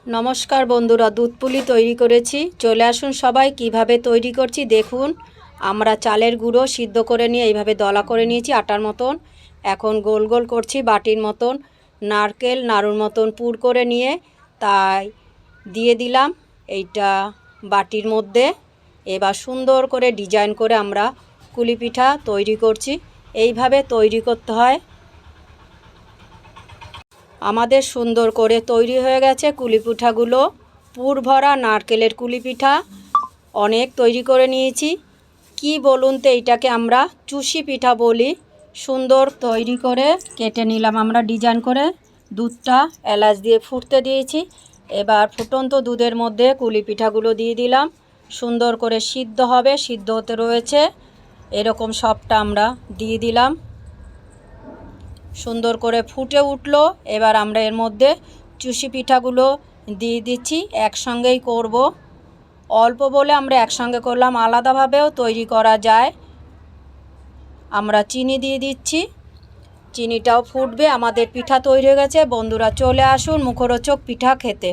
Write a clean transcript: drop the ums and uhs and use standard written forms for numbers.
নমস্কার বন্ধুরা, দুধ পুলি তৈরি করেছি। চলে আসুন সবাই, কিভাবে তৈরি করছি দেখুন। আমরা চালের গুঁড়ো সিদ্ধ করে নিয়ে এইভাবে দলা করে নিয়েছি আটার মতন। এখন গোল গোল করছি বাটির মতন। নারকেল নাড়ুর মতন পুর করে নিয়ে তাই দিয়ে দিলাম এইটা বাটির মধ্যে। এবার সুন্দর করে ডিজাইন করে আমরা কুলি পিঠা তৈরি করছি। এইভাবে তৈরি করতে হয়। আমাদের সুন্দর করে তৈরি হয়ে গেছে কুলি পিঠাগুলো। পুর ভরা নারকেলের কুলি পিঠা অনেক তৈরি করে নিয়েছি। কি বলুন তো, এইটাকে আমরা চুষি পিঠা বলি। সুন্দর তৈরি করে কেটে নিলাম আমরা ডিজাইন করে। দুধটা এলাচ দিয়ে ফুটতে দিয়েছি। এবার ফুটন্ত দুধের মধ্যে কুলি পিঠাগুলো দিয়ে দিলাম। সুন্দর করে সিদ্ধ হবে, সিদ্ধ হতে রয়েছে। এরকম সবটা আমরা দিয়ে দিলাম। সুন্দর করে ফুটে উঠলো। এবার আমরা এর মধ্যে চুষি পিঠাগুলো দিয়ে দিচ্ছি। একসঙ্গেই করব, অল্প বলে আমরা একসঙ্গে করলাম, আলাদাভাবেও তৈরি করা যায়। আমরা চিনি দিয়ে দিচ্ছি, চিনিটাও ফুটবে। আমাদের পিঠা তৈরি হয়ে গেছে। বন্ধুরা চলে আসুন মুখরোচক পিঠা খেতে।